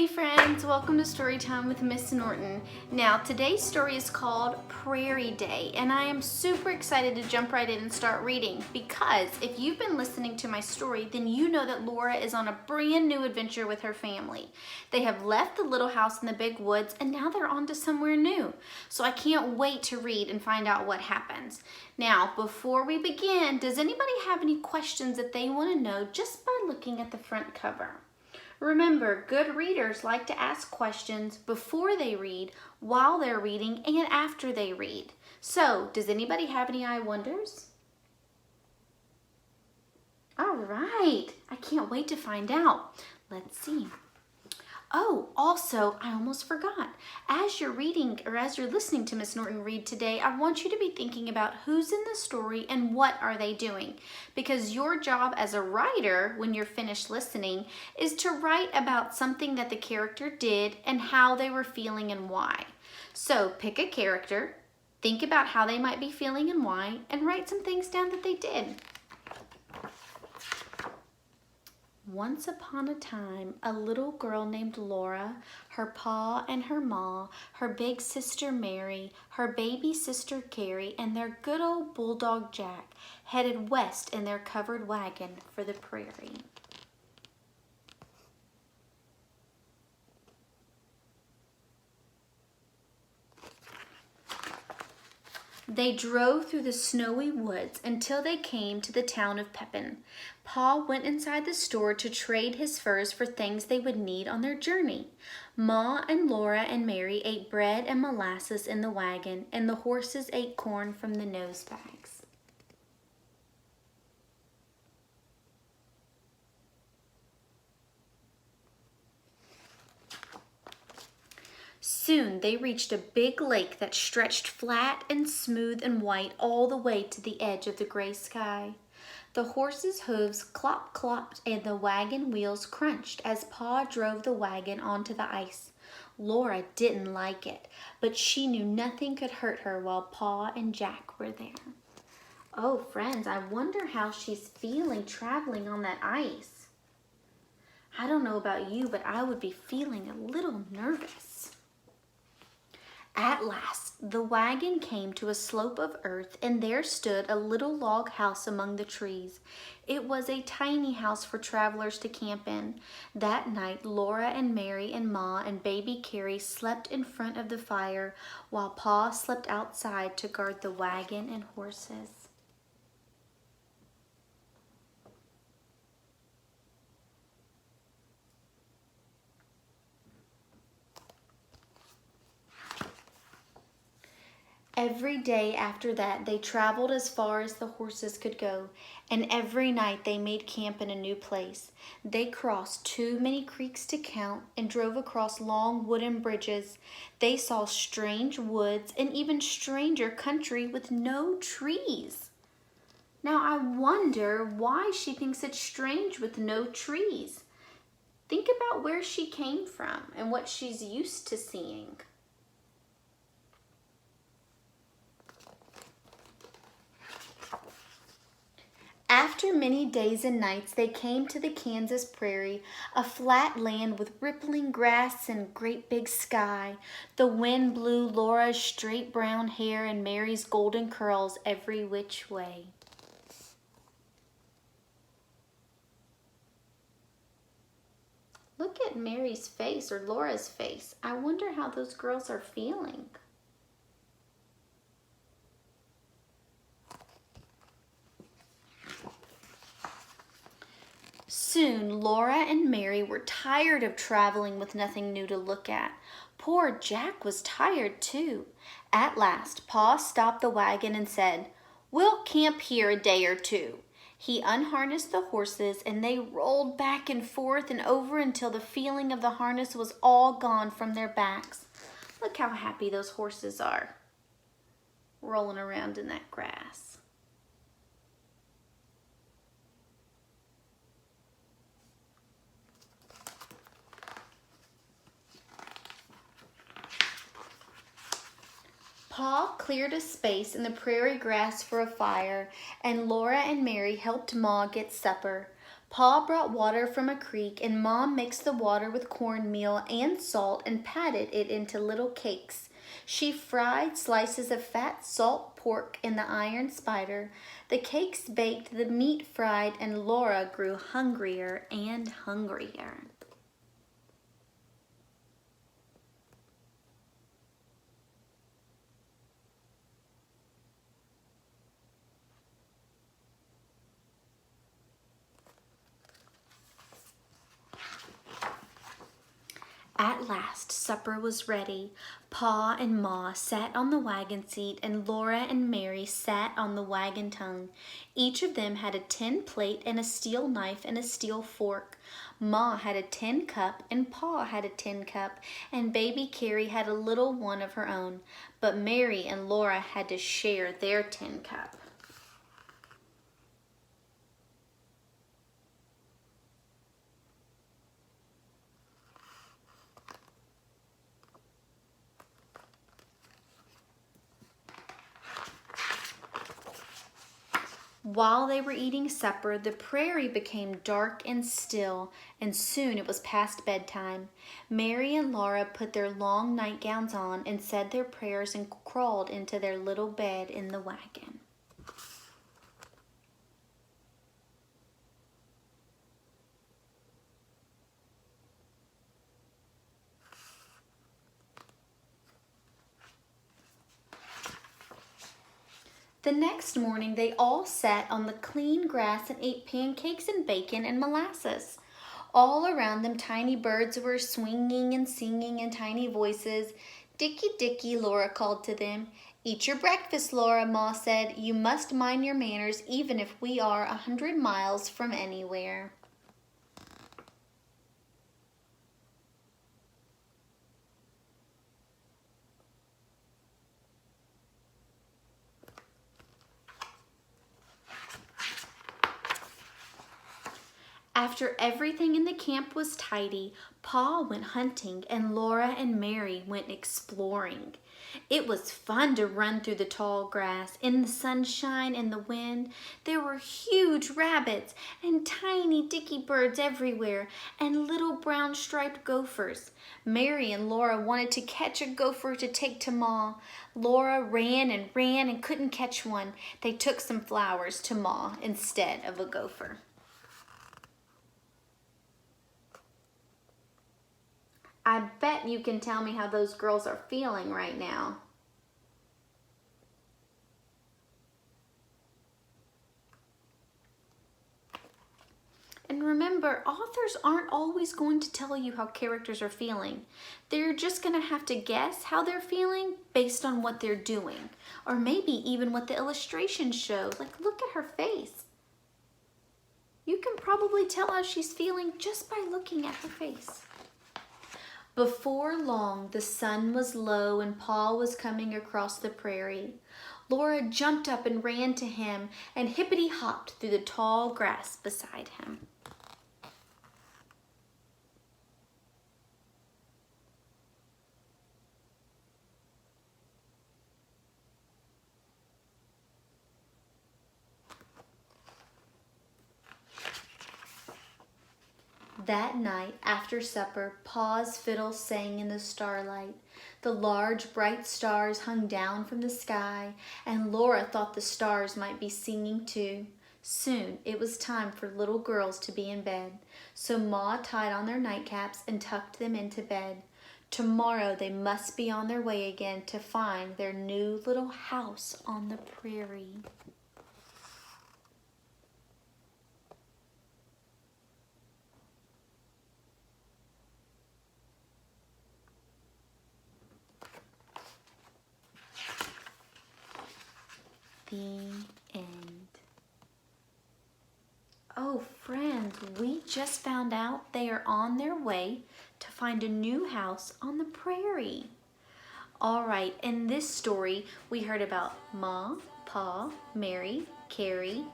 Hey friends, welcome to Storytime with Miss Norton. Now today's story is called Prairie Day, and I am super excited to jump right in and start reading because if you've been listening to my story, then you know that Laura is on a brand new adventure with her family. They have left the little house in the big woods and now they're on to somewhere new. So I can't wait to read and find out what happens. Now, before we begin, does anybody have any questions that they want to know just by looking at the front cover? Remember, good readers like to ask questions before they read, while they're reading, and after they read. So, does anybody have any I wonders? All right, I can't wait to find out. Let's see. Oh, also, I almost forgot. As you're reading or as you're listening to Miss Norton read today, I want you to be thinking about who's in the story and what are they doing. Because your job as a writer, when you're finished listening, is to write about something that the character did and how they were feeling and why. So pick a character, think about how they might be feeling and why, and write some things down that they did. Once upon a time, a little girl named Laura, her pa and her ma, her big sister Mary, her baby sister Carrie, and their good old bulldog Jack headed west in their covered wagon for the prairie. They drove through the snowy woods until they came to the town of Pepin. Pa went inside the store to trade his furs for things they would need on their journey. Ma and Laura and Mary ate bread and molasses in the wagon, and the horses ate corn from the nose bags. Soon they reached a big lake that stretched flat and smooth and white all the way to the edge of the gray sky. The horses' hooves clop-clopped and the wagon wheels crunched as Pa drove the wagon onto the ice. Laura didn't like it, but she knew nothing could hurt her while Pa and Jack were there. Oh, friends, I wonder how she's feeling traveling on that ice. I don't know about you, but I would be feeling a little nervous. At last, the wagon came to a slope of earth, and there stood a little log house among the trees. It was a tiny house for travelers to camp in. That night, Laura and Mary and Ma and baby Carrie slept in front of the fire, while Pa slept outside to guard the wagon and horses. Every day after that, they traveled as far as the horses could go, and every night they made camp in a new place. They crossed too many creeks to count and drove across long wooden bridges. They saw strange woods and even stranger country with no trees. Now I wonder why she thinks it's strange with no trees. Think about where she came from and what she's used to seeing. After many days and nights, they came to the Kansas prairie, a flat land with rippling grass and great big sky. The wind blew Laura's straight brown hair and Mary's golden curls every which way. Look at Mary's face or Laura's face. I wonder how those girls are feeling. Soon, Laura and Mary were tired of traveling with nothing new to look at. Poor Jack was tired too. At last, Pa stopped the wagon and said, "We'll camp here a day or two." He unharnessed the horses and they rolled back and forth and over until the feeling of the harness was all gone from their backs. Look how happy those horses are, rolling around in that grass. Pa cleared a space in the prairie grass for a fire, and Laura and Mary helped Ma get supper. Pa brought water from a creek, and Mom mixed the water with cornmeal and salt and patted it into little cakes. She fried slices of fat salt pork in the iron spider. The cakes baked, the meat fried, and Laura grew hungrier and hungrier. At last supper was ready. Pa and Ma sat on the wagon seat, and Laura and Mary sat on the wagon tongue. Each of them had a tin plate and a steel knife and a steel fork. Ma had a tin cup, and Pa had a tin cup, and baby Carrie had a little one of her own. But Mary and Laura had to share their tin cup. While they were eating supper, the prairie became dark and still, and soon it was past bedtime. Mary and Laura put their long nightgowns on and said their prayers and crawled into their little bed in the wagon. The next morning, they all sat on the clean grass and ate pancakes and bacon and molasses. All around them, tiny birds were swinging and singing in tiny voices. "Dickie, Dickie," Laura called to them. "Eat your breakfast, Laura," Ma said. "You must mind your manners even if we are 100 miles from anywhere." After everything in the camp was tidy, Pa went hunting and Laura and Mary went exploring. It was fun to run through the tall grass in the sunshine and the wind. There were huge rabbits and tiny dicky birds everywhere and little brown striped gophers. Mary and Laura wanted to catch a gopher to take to Ma. Laura ran and couldn't catch one. They took some flowers to Ma instead of a gopher. I bet you can tell me how those girls are feeling right now. And remember, authors aren't always going to tell you how characters are feeling. They're just going to have to guess how they're feeling based on what they're doing. Or maybe even what the illustrations show. Like, look at her face. You can probably tell how she's feeling just by looking at her face. Before long, the sun was low and Pa was coming across the prairie. Laura jumped up and ran to him and hippity-hopped through the tall grass beside him. That night, after supper, Pa's fiddle sang in the starlight. The large, bright stars hung down from the sky, and Laura thought the stars might be singing too. Soon it was time for little girls to be in bed, so Ma tied on their nightcaps and tucked them into bed. Tomorrow they must be on their way again to find their new little house on the prairie. The end. Oh, friends, we just found out they are on their way to find a new house on the prairie. All right, in this story, we heard about Ma, Pa, Mary, Carrie,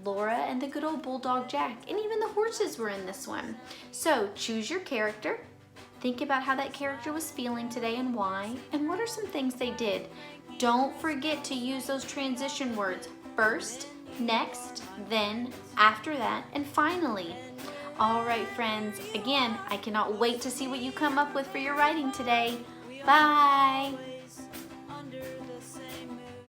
Laura, and the good old bulldog Jack, and even the horses were in this one. So choose your character. Think about how that character was feeling today and why, and what are some things they did. Don't forget to use those transition words. First, next, then, after that, and finally. All right, friends, again, I cannot wait to see what you come up with for your writing today. Bye!